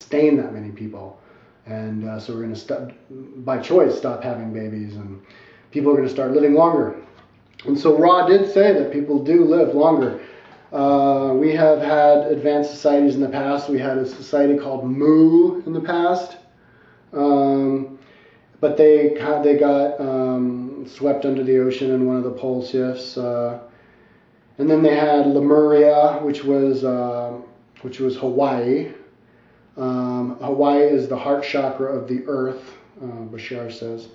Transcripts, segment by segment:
sustain that many people. And so we're going to, by choice, stop having babies, and people are going to start living longer. And so Ra did say that people do live longer. We have had advanced societies in the past. We had a society called Mu in the past. But they got swept under the ocean in one of the pole shifts. And then they had Lemuria, which was Hawaii. Hawaii is the heart chakra of the earth, Bashar says,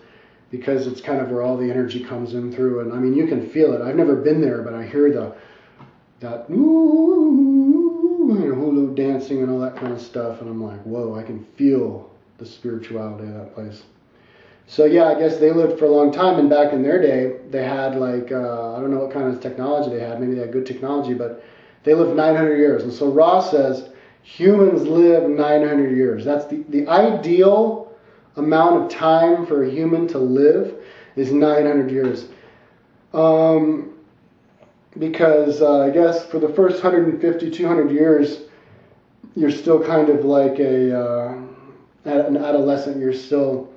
because it's kind of where all the energy comes in through. And I mean, you can feel it. I've never been there, but I hear that hula dancing and all that kind of stuff. And I'm like, whoa, I can feel the spirituality of that place. So yeah, I guess they lived for a long time, and back in their day, they had like, I don't know what kind of technology they had, maybe they had good technology, but they lived 900 years. And so Ra says, humans live 900 years. That's the ideal amount of time for a human to live is 900 years. Because I guess for the first 150, 200 years, you're still kind of like an adolescent. You're still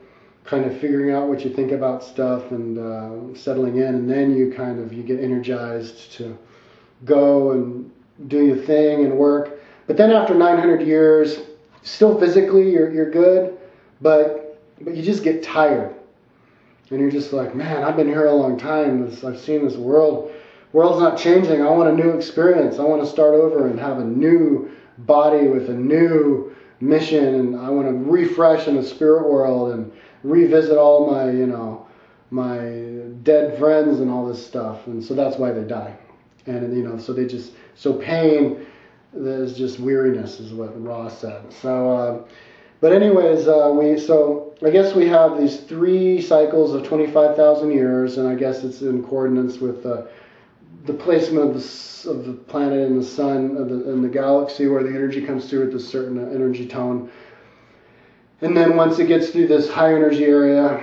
kind of figuring out what you think about stuff and settling in, and then you get energized to go and do your thing and work. But then after 900 years, still physically you're good, but you just get tired, and you're just like, man, I've been here a long time. I've seen this world. World's not changing. I want a new experience. I want to start over and have a new body with a new mission, and I want to refresh in the spirit world and revisit all my, my dead friends and all this stuff. And so that's why they die. And, so pain, there's just weariness is what Ra said. So, but anyways, I guess we have these 3 cycles of 25,000 years, and I guess it's in coordinates with the placement of the planet and the sun and the galaxy, where the energy comes through at this certain energy tone. And then once it gets through this high energy area,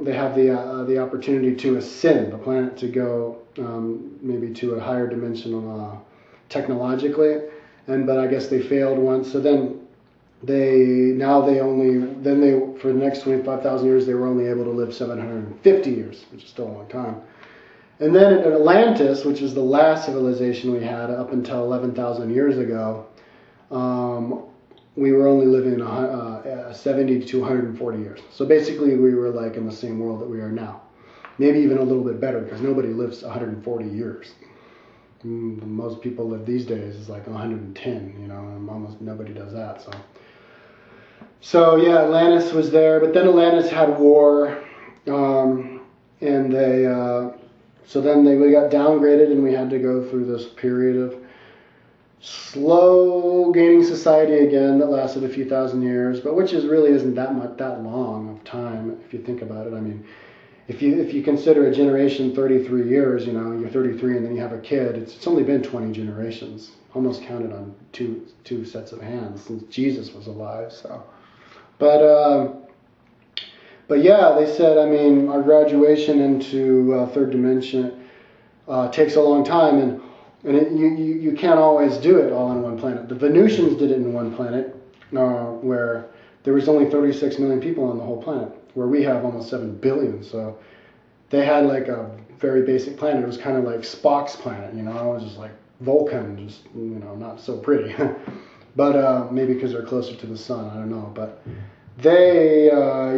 they have the opportunity to ascend the planet, to go maybe to a higher dimension technologically. But I guess they failed once. So then for the next 25,000 years they were only able to live 750 years, which is still a long time. And then in Atlantis, which is the last civilization we had up until 11,000 years ago, we were only living 70 to 140 years. So basically we were like in the same world that we are now. Maybe even a little bit better, because nobody lives 140 years. Most people live these days is like 110, and almost nobody does that. So yeah, Atlantis was there, but then Atlantis had war, and we got downgraded, and we had to go through this period of slow gaining society again that lasted a few thousand years, but which really isn't that long of time if you think about it. I mean, if you consider a generation 33 years, you're 33 and then you have a kid, it's only been 20 generations, almost counted on two sets of hands since Jesus was alive. So, but yeah, they said, I mean, our graduation into third dimension takes a long time, and you can't always do it all on one planet. The Venusians did it in one planet, where there was only 36 million people on the whole planet, where we have almost 7 billion. So they had like a very basic planet. It was kind of like Spock's planet, it was just like Vulcan, just not so pretty. But maybe because they're closer to the sun, I don't know. But they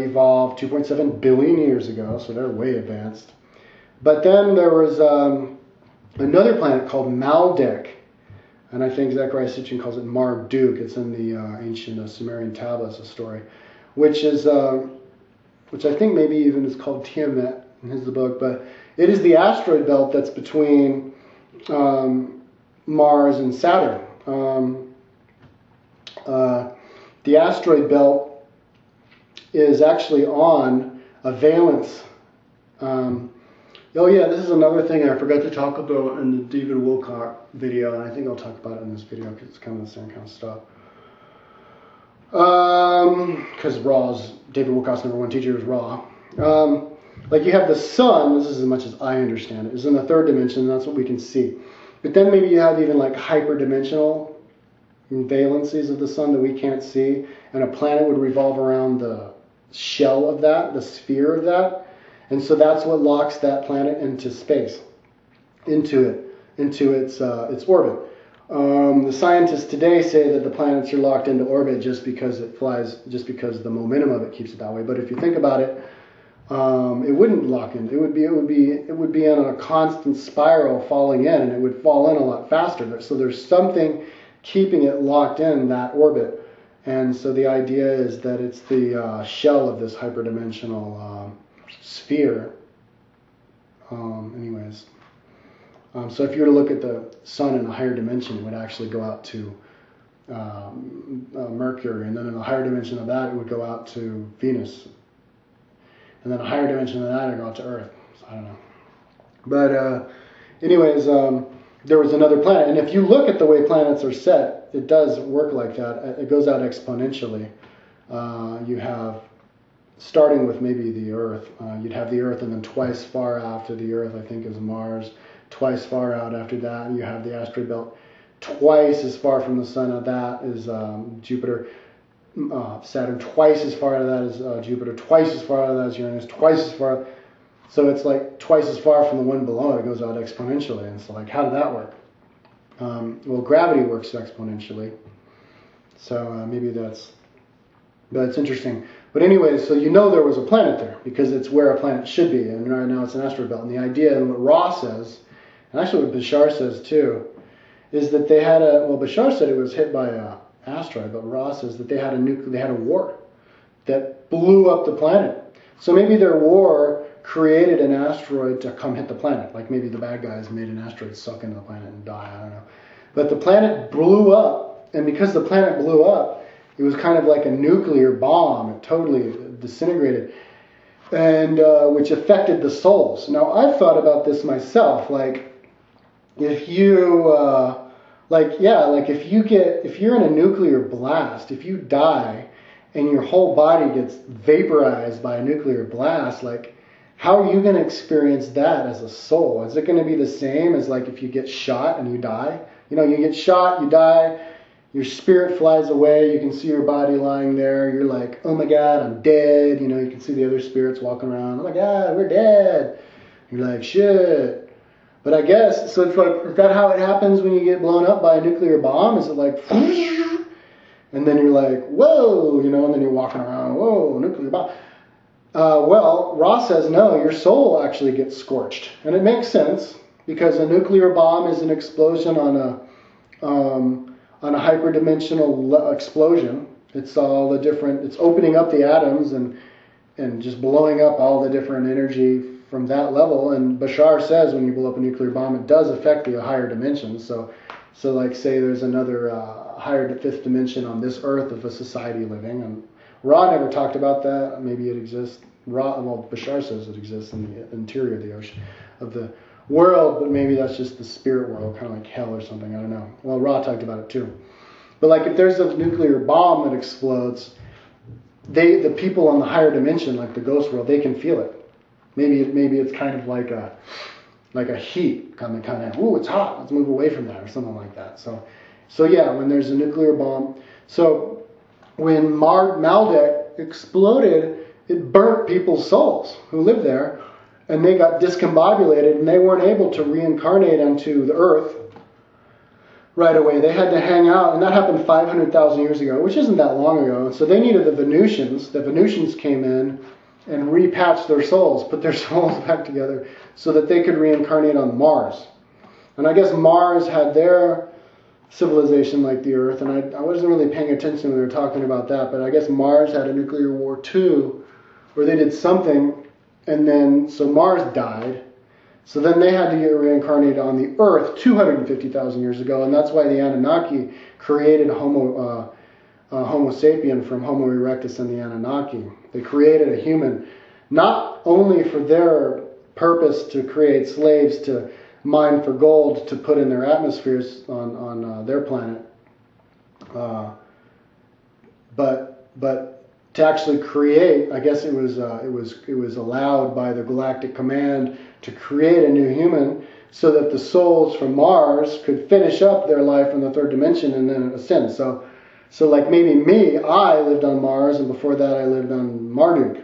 evolved 2.7 billion years ago, so they're way advanced. But then there was another planet called Maldek, and I think Zechariah Sitchin calls it Marduk. It's in the ancient Sumerian tablets, a story, which I think maybe even is called Tiamat in his book. But it is the asteroid belt that's between Mars and Saturn. The asteroid belt is actually on a valence. Oh yeah, this is another thing I forgot to talk about in the David Wilcock video, and I think I'll talk about it in this video because it's kind of the same kind of stuff. Because David Wilcock's #1 teacher is Ra. Like you have the sun, this is as much as I understand it, is in the third dimension, and that's what we can see. But then maybe you have even like hyperdimensional, valencies of the sun that we can't see, and a planet would revolve around the shell of that, the sphere of that, and so that's what locks that planet into space, into its orbit. The scientists today say that the planets are locked into orbit just because it flies, just because the momentum of it keeps it that way. But if you think about it, it wouldn't lock in. It would be on a constant spiral falling in, and it would fall in a lot faster. So there's something keeping it locked in that orbit. And so the idea is that it's the shell of this hyperdimensional sphere. So if you were to look at the sun in a higher dimension, it would actually go out to Mercury, and then in a higher dimension of that, it would go out to Venus, and then a higher dimension of that, it would go out to Earth. So I don't know. But there was another planet, and if you look at the way planets are set, it does work like that. It goes out exponentially. You have, starting with maybe the Earth, you'd have the Earth, and then twice far after the Earth, I think, is Mars. Twice far out after that, you have the asteroid belt. Twice as far from the sun of that is Jupiter. Saturn. Twice as far out of that is Jupiter. Twice as far out of that is Uranus. Twice as far. So it's like twice as far from the one below it. It goes out exponentially. And so, like, how did that work? Well, gravity works exponentially. So maybe that's interesting. But anyway, so you know there was a planet there because it's where a planet should be. And right now it's an asteroid belt. And the idea, and what Ra says, and actually what Bashar says too, is that they had Bashar said it was hit by a asteroid, but Ra says that they had a war that blew up the planet. So maybe their war created an asteroid to come hit the planet. Like maybe the bad guys made an asteroid suck into the planet and die, I don't know. But the planet blew up, and because the planet blew up, it was kind of like a nuclear bomb. It totally disintegrated, and which affected the souls. Now, I've thought about this myself. Like, if you, if you're in a nuclear blast, if you die and your whole body gets vaporized by a nuclear blast, like, how are you going to experience that as a soul? Is it going to be the same as, like, if you get shot and you die? You know, you get shot, you die, your spirit flies away, you can see your body lying there, you're like, oh my God, I'm dead. You know, you can see the other spirits walking around, oh my God, we're dead. You're like, shit. But I guess, so it's like, is that how it happens when you get blown up by a nuclear bomb? Is it like, and then you're like, whoa, you know, and then you're walking around, whoa, nuclear bomb. Well, Ross says, no, your soul actually gets scorched. And it makes sense, because a nuclear bomb is an explosion on a hyperdimensional explosion. It's all the different, it's opening up the atoms and just blowing up all the different energy from that level. And Bashar says when you blow up a nuclear bomb, it does affect the higher dimensions. So like, say there's another higher fifth dimension on this earth of a society living. And Ra never talked about that. Maybe it exists. Bashar says it exists in the interior of the ocean, of the world, but maybe that's just the spirit world, kind of like hell or something. I don't know. Well, Ra talked about it too. But like, if there's a nuclear bomb that explodes, the people on the higher dimension, like the ghost world, they can feel it. Maybe it's kind of like a heat kind of. Ooh, it's hot. Let's move away from that, or something like that. So yeah, when there's a nuclear bomb. So when Maldek exploded, it burnt people's souls who lived there, and they got discombobulated, and they weren't able to reincarnate onto the earth right away. They had to hang out, and that happened 500,000 years ago, which isn't that long ago. So they needed the Venusians. The Venusians came in and repatched their souls, put their souls back together so that they could reincarnate on Mars. And I guess Mars had their civilization like the Earth, and I wasn't really paying attention when they were talking about that, but I guess Mars had a nuclear war too, where they did something, and then, so Mars died, so then they had to get reincarnated on the Earth 250,000 years ago, and that's why the Anunnaki created Homo sapien from Homo erectus and the Anunnaki. They created a human, not only for their purpose to create slaves to mine for gold to put in their atmospheres on their planet, but to actually create. I guess it was allowed by the Galactic Command to create a new human so that the souls from Mars could finish up their life in the third dimension and then ascend. So like maybe me, I lived on Mars, and before that I lived on Marduk.